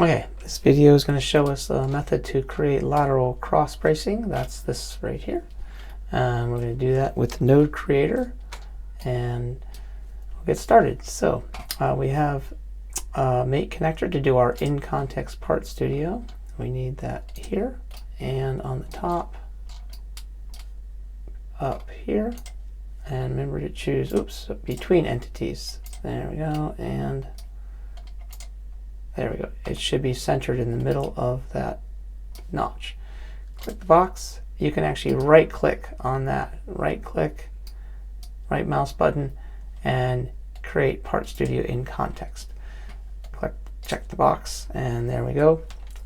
Okay, this video is going to show us a method to create lateral cross bracing. That's this right here. We're going to do that with Node Creator, and we'll get started. So we have a mate connector to do our in-context part studio. We need that here, and on the top, up here, and remember to choose, between entities. There we go, and there we go. It should be centered in the middle of that notch. Click the box. You can actually right click on that. Right click, right mouse button, and create Part Studio in context. Click, check the box, and there we go.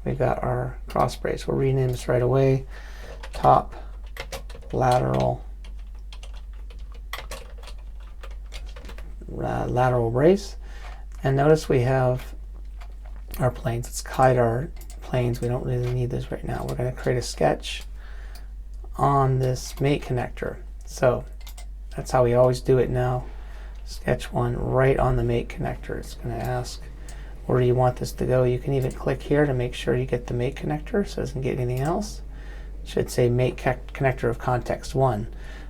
We've got our cross brace. We'll rename this right away. Top lateral brace. And notice we have our planes. Let's hide our planes. We don't really need this right now. We're going to create a sketch on this mate connector. So that's how we always do it now. Sketch one right on the mate connector. It's going to ask, where do you want this to go? You can even click here to make sure you get the mate connector so it doesn't get anything else. It should say mate connector of context 1.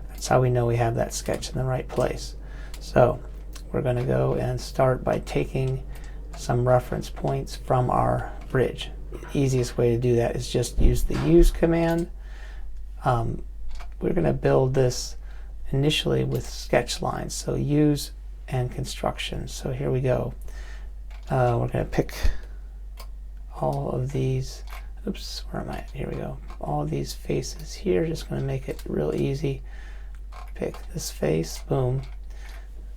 That's how we know we have that sketch in the right place. So we're going to go and start by taking some reference points from our bridge. The easiest way to do that is just use the use command. We're going to build this initially with sketch lines, so use and construction. So here we go. We're going to pick all of these. Oops, where am I? Here we go. All these faces here. Just going to make it real easy. Pick this face. Boom.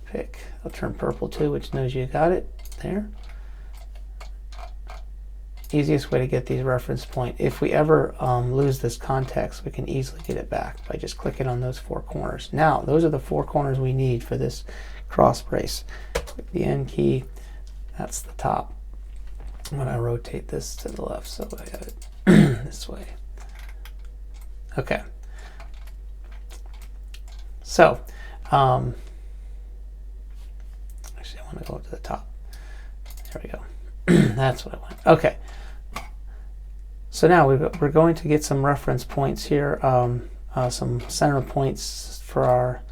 Pick. I'll turn purple too, which knows you got it. There. Easiest way to get these reference points. If we ever lose this context, we can easily get it back by just clicking on those 4 corners. Now, those are the 4 corners we need for this cross brace. Click the N key. That's the top. I'm going to rotate this to the left so I got it this way. Okay. So, actually, I want to go up to the top. There we go. That's what I want. Okay. So now we're going to get some reference points here, some center points for our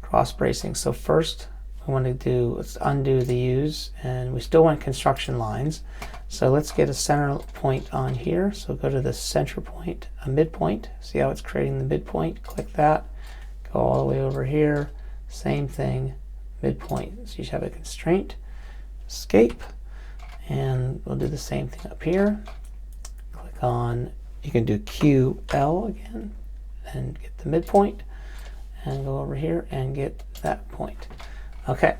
cross bracing. So first, we want to do, let's undo the use, and we still want construction lines. So let's get a center point on here. So go to the center point, a midpoint. See how it's creating the midpoint? Click that. Go all the way over here. Same thing, midpoint. So you should have a constraint. Escape. And we'll do the same thing up here. Click on, you can do QL again and get the midpoint, and go over here and get that point. Okay.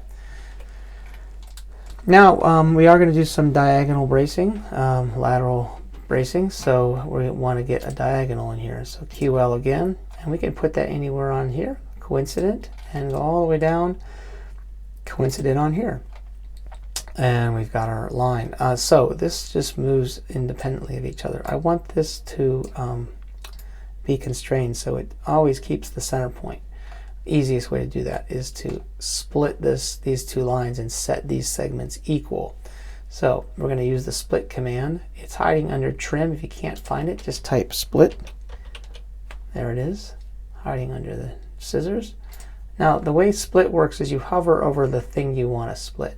Now we are going to do some diagonal bracing, lateral bracing. So we want to get a diagonal in here. So QL again, and we can put that anywhere on here, coincident, and go all the way down, coincident on here. And we've got our line. So this just moves independently of each other. I want this to be constrained so it always keeps the center point. Easiest way to do that is to split these 2 lines and set these segments equal. So we're going to use the split command. It's hiding under trim. If you can't find it, just type split. There it is, hiding under the scissors. Now the way split works is you hover over the thing you want to split,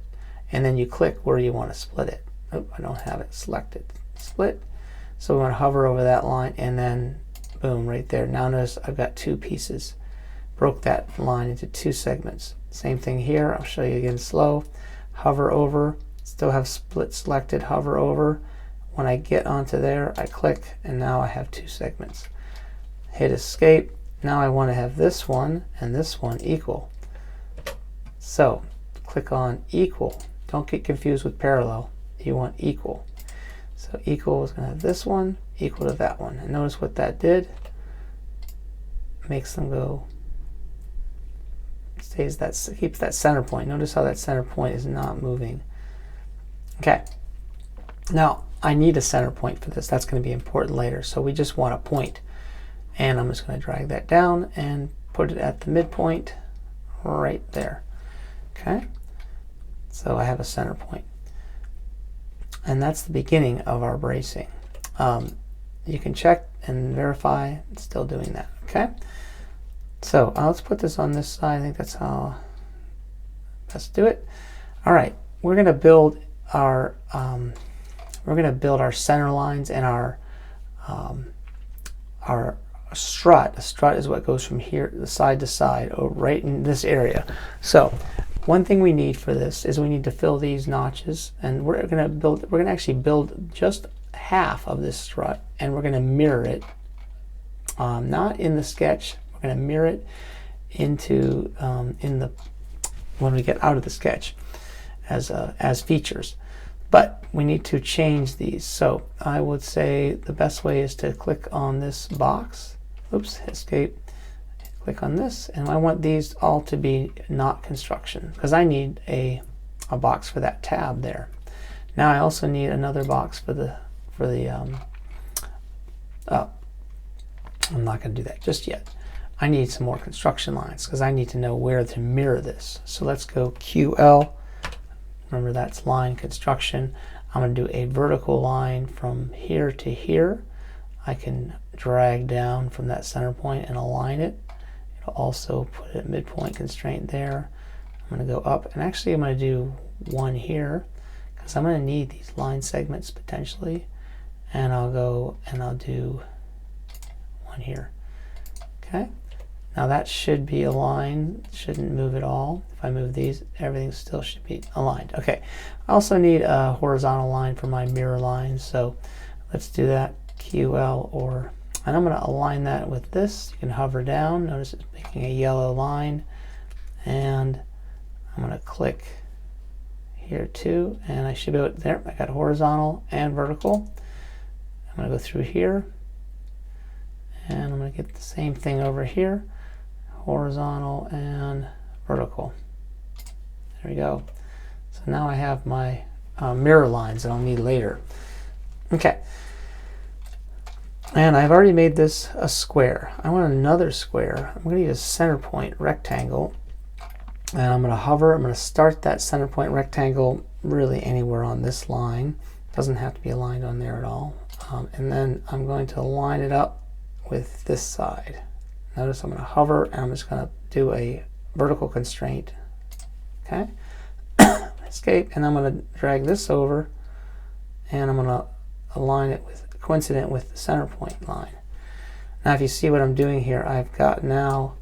and then you click where you want to split it. Oh, I don't have it selected. Split. So we want to hover over that line, and then boom, right there. Now notice I've got 2 pieces. Broke that line into 2 segments. Same thing here. I'll show you again slow. Hover over. Still have split selected. Hover over. When I get onto there, I click, and now I have 2 segments. Hit escape. Now I want to have this one and this one equal. So click on equal. Don't get confused with parallel. You want equal. So equal is going to have this one equal to that one. And notice what that did. Makes them go, keeps that center point. Notice how that center point is not moving. Okay. Now I need a center point for this. That's going to be important later. So we just want a point. And I'm just going to drag that down and put it at the midpoint right there. Okay. So I have a center point. And that's the beginning of our bracing. You can check and verify it's still doing that. Okay, so let's put this on this side. I think that's how best do it. All right, we're going to build our center lines and our strut. A strut is what goes from here, the side to side, right in this area. So one thing we need for this is we need to fill these notches, and we're going to actually build just half of this strut, and we're going to mirror it, not in the sketch. We're going to mirror it into when we get out of the sketch as features. But we need to change these. So I would say the best way is to click on this box. Oops, escape. Click on this, and I want these all to be not construction because I need a box for that tab there. Now I also need another box for the oh, I'm not going to do that just yet. I need some more construction lines because I need to know where to mirror this. So let's go QL. Remember, that's line construction. I'm going to do a vertical line from here to here. I can drag down from that center point and align it. It'll also put a midpoint constraint there. I'm going to go up, and actually I'm going to do one here because I'm going to need these line segments potentially. And I'll go and I'll do one here. Okay. Now that should be aligned, shouldn't move at all. If I move these, everything still should be aligned. Okay, I also need a horizontal line for my mirror lines, so let's do that, QL, and I'm going to align that with this. You can hover down, notice it's making a yellow line, and I'm going to click here too, and I should be able, there, I got horizontal and vertical. I'm going to go through here, and I'm going to get the same thing over here. Horizontal and vertical. There we go. So now I have my mirror lines that I'll need later. Okay. And I've already made this a square. I want another square. I'm going to use a center point rectangle. And I'm going to hover. I'm going to start that center point rectangle really anywhere on this line. It doesn't have to be aligned on there at all. And then I'm going to line it up with this side. Notice I'm going to hover, and I'm just going to do a vertical constraint. Okay, escape, and I'm going to drag this over, and I'm going to align it with coincident with the center point line. Now, if you see what I'm doing here, I've got now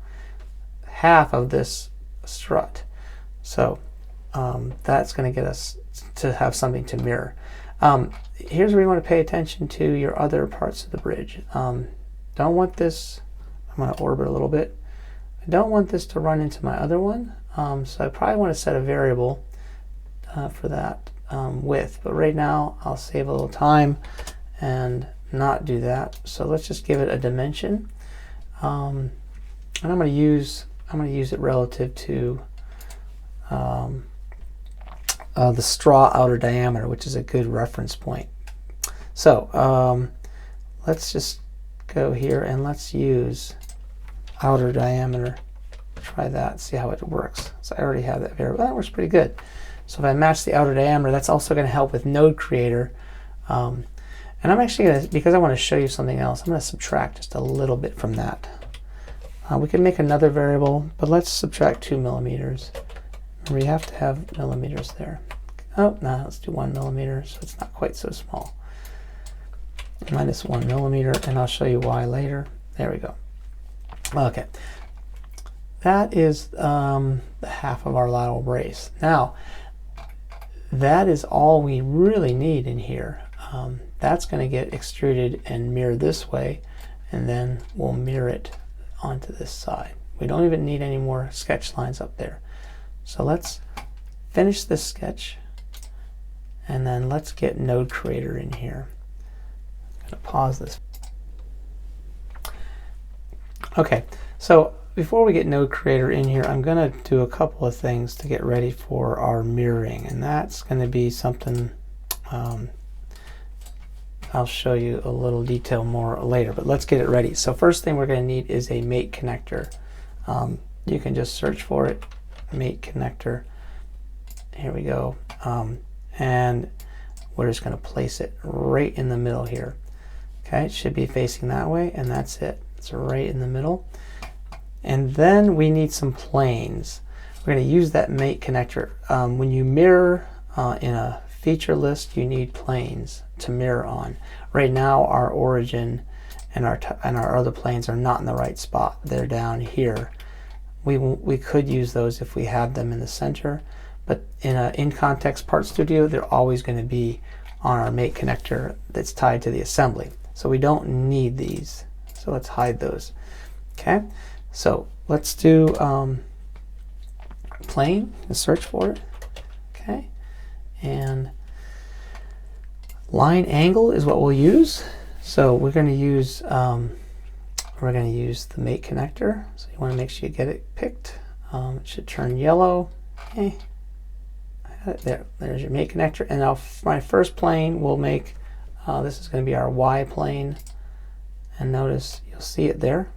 half of this strut, so that's going to get us to have something to mirror. Here's where you want to pay attention to your other parts of the bridge. Don't want this. I'm going to orbit a little bit. I don't want this to run into my other one, so I probably want to set a variable for that width. But right now, I'll save a little time and not do that. So let's just give it a dimension, and I'm going to use it relative to the straw outer diameter, which is a good reference point. So let's just go here and let's use outer diameter. Try that, see how it works. So I already have that variable. That works pretty good. So if I match the outer diameter, that's also going to help with Node Creator. And I'm actually going to, because I want to show you something else, I'm going to subtract just a little bit from that. We can make another variable, but let's subtract 2 millimeters. Remember, you have to have millimeters there. Oh, no, let's do 1 millimeter, so it's not quite so small. Minus 1 millimeter, and I'll show you why later. There we go. Okay, that is the half of our lateral brace. Now, that is all we really need in here. That's going to get extruded and mirrored this way, and then we'll mirror it onto this side. We don't even need any more sketch lines up there. So let's finish this sketch, and then let's get Node Creator in here. I'm going to pause this. Okay, so before we get Node Creator in here, I'm going to do a couple of things to get ready for our mirroring, and that's going to be something I'll show you a little detail more later, but let's get it ready. So first thing we're going to need is a mate connector. You can just search for it, mate connector. Here we go. And we're just going to place it right in the middle here. Okay, it should be facing that way, and that's it. It's right in the middle. And then we need some planes. We're going to use that mate connector. When you mirror in a feature list, you need planes to mirror on. Right now, our origin and our other planes are not in the right spot. They're down here. We could use those if we have them in the center, but in a in-context Part Studio, they're always going to be on our mate connector that's tied to the assembly. So we don't need these. So let's hide those. Okay, so let's do plane and search for it. Okay, and line angle is what we'll use. So we're going to use the mate connector. So you want to make sure you get it picked. It should turn yellow. Okay, there's your mate connector. And now my first plane will make. This is going to be our Y plane, and notice you'll see it there.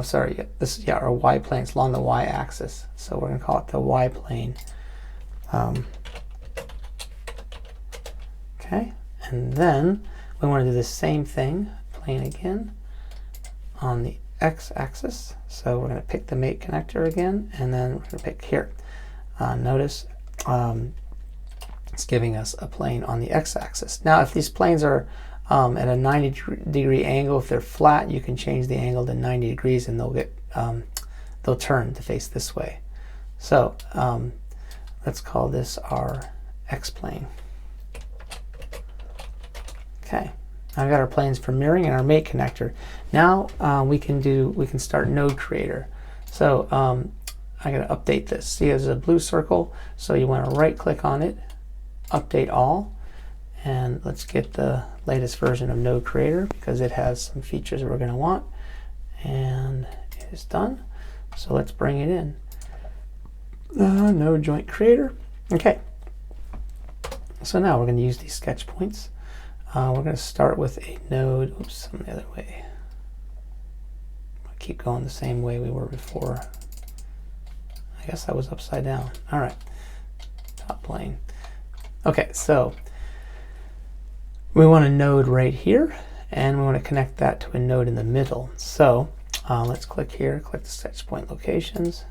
Sorry, this is our Y plane. It's along the Y axis, so we're going to call it the Y plane. Okay, and then we want to do the same thing, plane again, on the X axis. So we're going to pick the mate connector again, and then we're going to pick here. Notice it's giving us a plane on the X axis. Now, if these planes are at a 90-degree angle, if they're flat, you can change the angle to 90 degrees, and they'll turn to face this way. So let's call this our X plane. Okay, I've got our planes for mirroring and our mate connector. Now we can start Node Creator. So I'm going to update this. See, there's a blue circle, so you want to right-click on it, update all, and let's get the latest version of Node Creator because it has some features we're going to want, and it is done. So let's bring it in. Node Joint Creator. Okay. So now we're going to use these sketch points. We're going to start with a node. Oops, I'm the other way. I'll keep going the same way we were before. I guess I was upside down. All right. Top plane. Okay, so we want a node right here, and we want to connect that to a node in the middle. So let's click here, click the sketch point locations,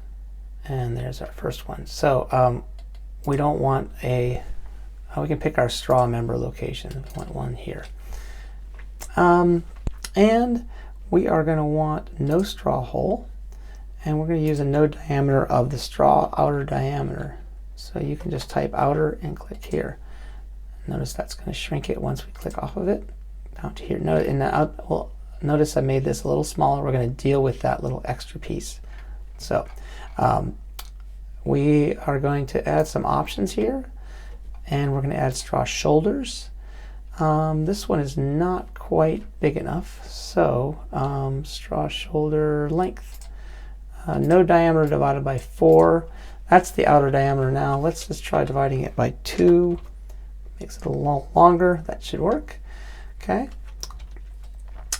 and there's our first one. So we don't want a, we can pick our straw member location. We want one here. And we are going to want no straw hole, and we're going to use a node diameter of the straw outer diameter. So you can just type outer and click here. Notice that's going to shrink it once we click off of it down to here. Notice I made this a little smaller. We're going to deal with that little extra piece. So we are going to add some options here, and we're going to add straw shoulders. This one is not quite big enough, so straw shoulder length. Node diameter divided by 4. That's the outer diameter now. Let's just try dividing it by 2. Makes it a little longer. That should work. Okay.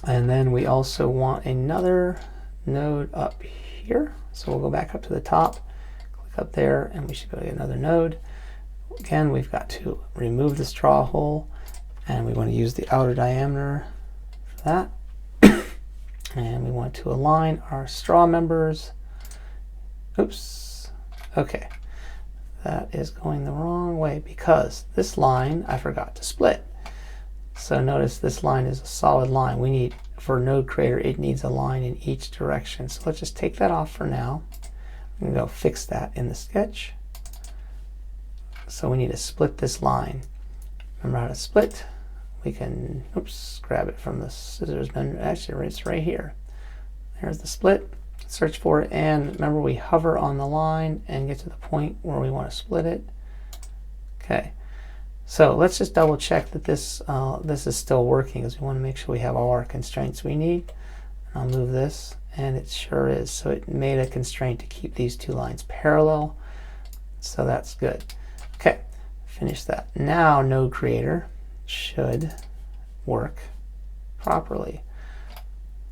And then we also want another node up here. So we'll go back up to the top, click up there, and we should go to another node. Again, we've got to remove the straw hole, and we want to use the outer diameter for that. And we want to align our straw members. Oops. Okay, that is going the wrong way because this line I forgot to split. So notice this line is a solid line. We need, for Node Creator, it needs a line in each direction. So let's just take that off for now. I'm going to go fix that in the sketch. So we need to split this line. Remember how to split? We can, oops, grab it from the scissors. Actually, it's right here. There's the split. Search for it, and remember we hover on the line and get to the point where we want to split it. Okay, so let's just double check that this is still working, because we want to make sure we have all our constraints we need. I'll move this, and it sure is. So it made a constraint to keep these two lines parallel, so that's good. Okay, finish that. Now Node Creator should work properly.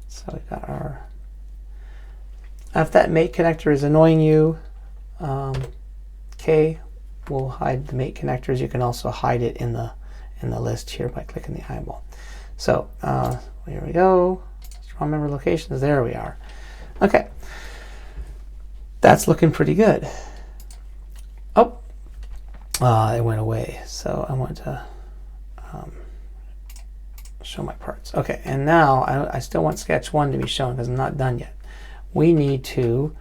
So we've got our, if that mate connector is annoying you, K will hide the mate connectors. You can also hide it in the list here by clicking the eyeball. So here we go. Straw member locations. There we are. Okay, that's looking pretty good. Oh, it went away. So I want to show my parts. Okay, and now I still want sketch 1 to be shown because I'm not done yet. We need to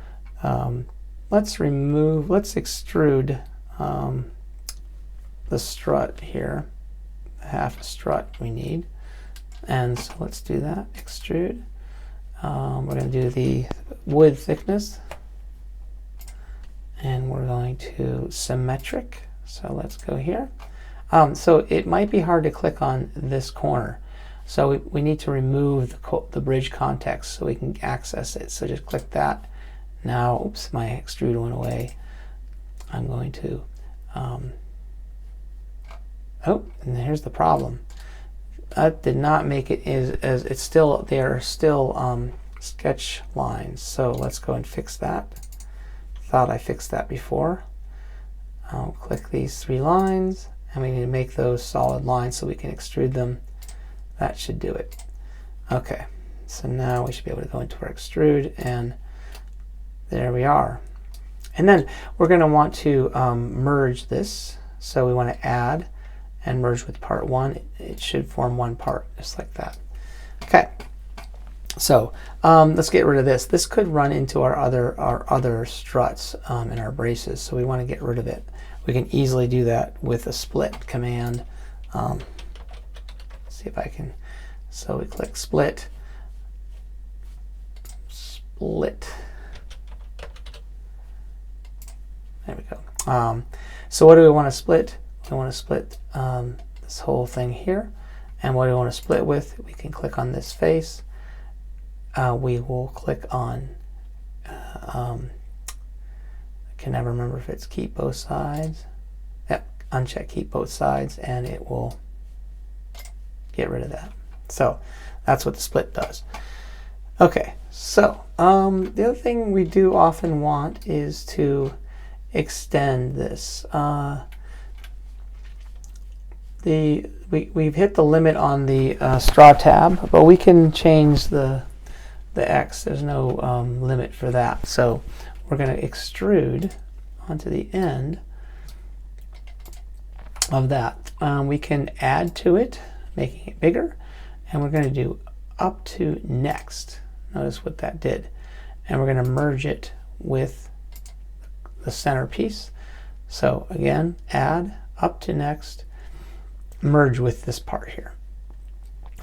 let's extrude the strut here, half a strut we need, and so let's do that. Extrude. We're going to do the wood thickness, and we're going to symmetric. So let's go here. So it might be hard to click on this corner, so we need to remove the bridge context so we can access it. So just click that. Now, oops, my extrude went away. I'm going to oh, and here's the problem. That did not make it as it's still, they are still sketch lines. So let's go and fix that. Thought I fixed that before. I'll click these 3 lines, and we need to make those solid lines so we can extrude them. That should do it. Okay, so now we should be able to go into our extrude, and there we are. And then we're going to want to merge this. So we want to add and merge with part 1. It should form one part, just like that. Okay. So let's get rid of this. This could run into our other struts in our braces, so we want to get rid of it. We can easily do that with a split command. Let's see if I can. So we click split, split. There we go. So what do we want to split? We want to split this whole thing here. And what do we want to split with? We can click on this face. We will click on, I can never remember if it's keep both sides. Yep, uncheck keep both sides, and it will get rid of that. So that's what the split does. Okay, so the other thing we do often want is to extend this. We've hit the limit on the straw tab, but we can change the X. There's no limit for that. So we're going to extrude onto the end of that. We can add to it, making it bigger, and we're going to do up to next. Notice what that did. And we're going to merge it with the center piece. So again, add, up to next, merge with this part here.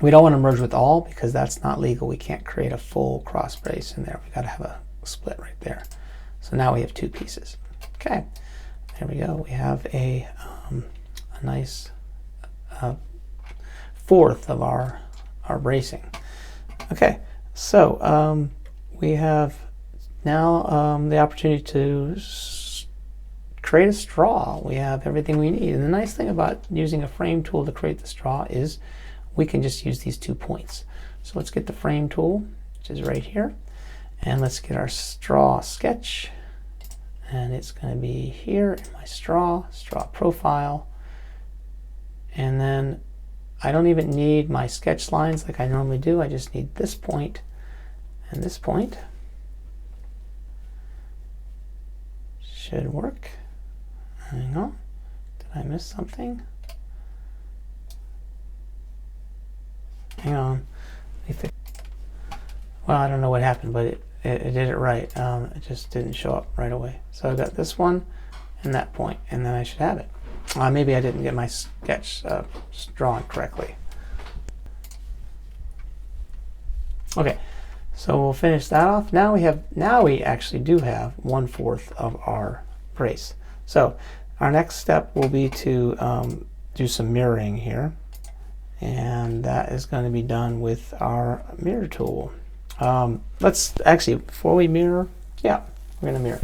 We don't want to merge with all because that's not legal. We can't create a full cross brace in there. We got to have a split right there. So now we have 2 pieces. Okay, there we go. We have a nice fourth of our bracing. Okay, so we have now the opportunity to create a straw. We have everything we need. And the nice thing about using a frame tool to create the straw is we can just use these 2 points. So let's get the frame tool, which is right here, and let's get our straw sketch, and it's going to be here in my straw profile. And then I don't even need my sketch lines like I normally do. I just need this point and this point. Should work. Hang on. Did I miss something? Hang on. Well, I don't know what happened, but it did it right. It just didn't show up right away. So I got this one and that point, and then I should have it. Maybe I didn't get my sketch drawn correctly. Okay, so we'll finish that off. Now we actually do have 1/4 of our brace. So our next step will be to do some mirroring here. And that is going to be done with our mirror tool. Let's actually, before we mirror, yeah, we're going to mirror.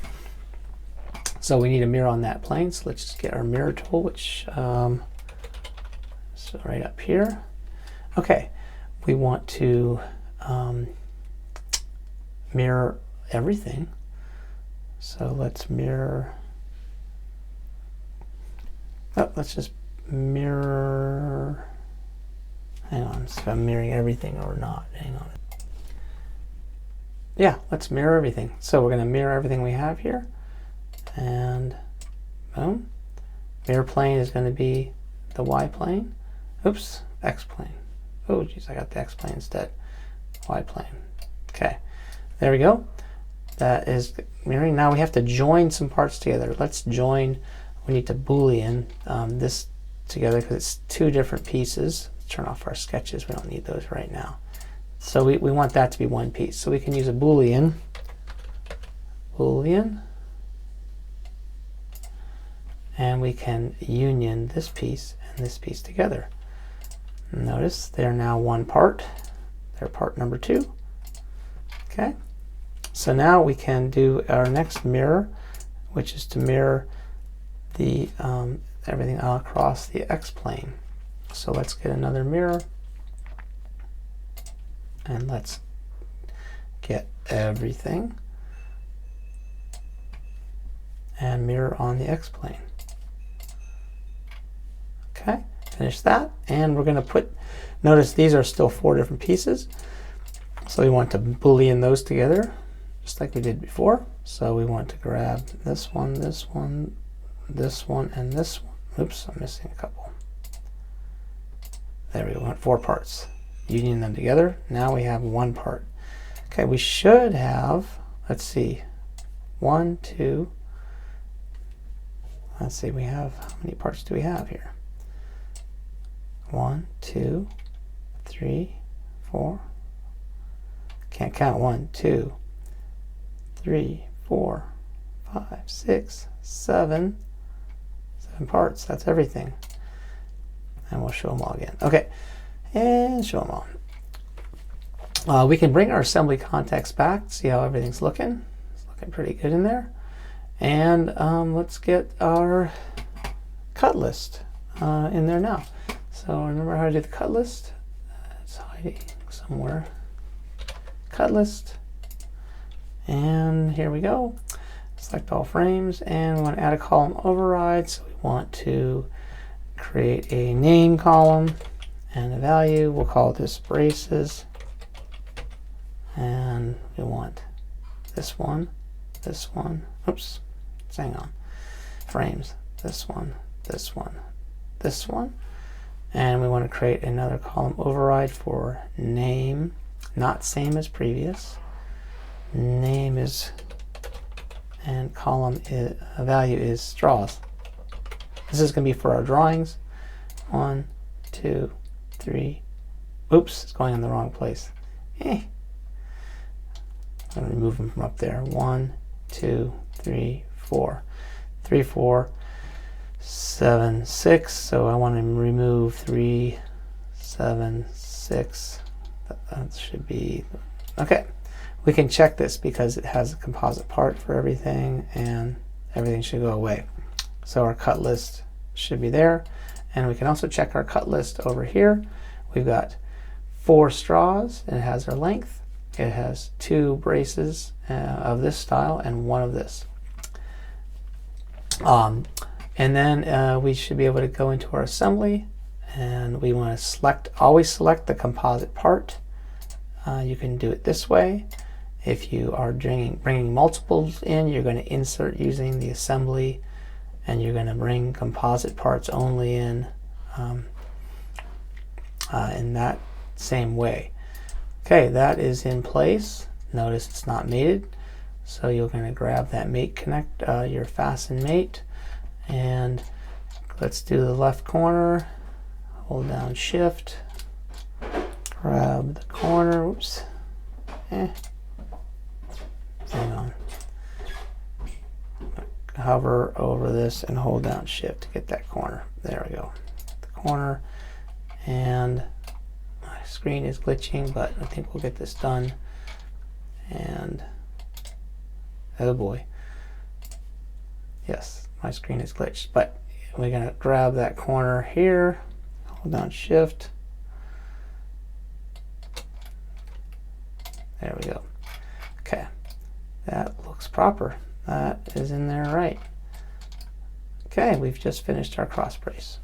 So we need a mirror on that plane. So let's just get our mirror tool, which so right up here. Okay, we want to mirror everything. So let's mirror Oh, let's just mirror. Hang on, so I'm mirroring everything or not. Hang on. Yeah, let's mirror everything. So we're going to mirror everything we have here. And boom. Mirror plane is going to be the Y plane. Oops, X plane. Oh, geez, I got the X plane instead. Y plane. Okay, there we go. That is mirroring. Now we have to join some parts together. Let's join. We need to Boolean this together because it's two different pieces. Turn off our sketches. We don't need those right now. So we want that to be one piece. So we can use a Boolean. Boolean. And we can union this piece and this piece together. Notice they're now one part. They're part number 2. Okay. So now we can do our next mirror, which is to mirror the everything across the X plane. So let's get another mirror. And let's get everything and mirror on the X plane. Okay, finish that. And we're going to put, notice these are still 4 different pieces. So we want to Boolean those together, just like we did before. So we want to grab this one, this one, this one, and this one. Oops, I'm missing a couple. There we go, 4 parts. Union them together. Now we have one part. Okay, we should have, let's see, 1, 2, let's see, we have, how many parts do we have here? 1, 2, 3, 4. Can't count. 1, 2, 3, 4, 5, 6, 7. 7 parts. That's everything. And we'll show them all again. Okay, and show them all. We can bring our assembly context back, see how everything's looking. It's looking pretty good in there. And let's get our cut list in there now. So remember how to do the cut list? It's hiding somewhere. Cut list. And here we go. Select all frames, and we want to add a column override. So we want to create a name column and a value. We'll call this braces. And we want this one, oops, hang on, frames, this one, this one, this one. And we want to create another column override for name, not same as previous. Name is, and column is, value is straws. This is going to be for our drawings. 1, 2, 3. Oops, it's going in the wrong place. I'm going to remove them from up there. 1, 2, 3, 4. 3, 4, 7, 6. So I want to remove 3, 7, 6. That should be okay. We can check this because it has a composite part for everything, and everything should go away. So our cut list should be there. And we can also check our cut list over here. We've got 4 straws, and it has our length. It has 2 braces of this style and 1 of this. And then we should be able to go into our assembly, and we want to select, always select the composite part. You can do it this way. If you are bringing multiples in, you're going to insert using the assembly, and you're going to bring composite parts only in that same way. Okay, that is in place. Notice it's not mated, so you're going to grab that mate connect, your fasten mate, and let's do the left corner. Hold down Shift, grab the corner. Oops. Hang on. Hover over this and hold down Shift to get that corner. There we go. The corner, and my screen is glitching, but I think we'll get this done. And oh boy, yes, my screen is glitched, but we're gonna grab that corner here, hold down Shift. There we go. Okay, that looks proper. That is in there right. Okay, we've just finished our cross brace.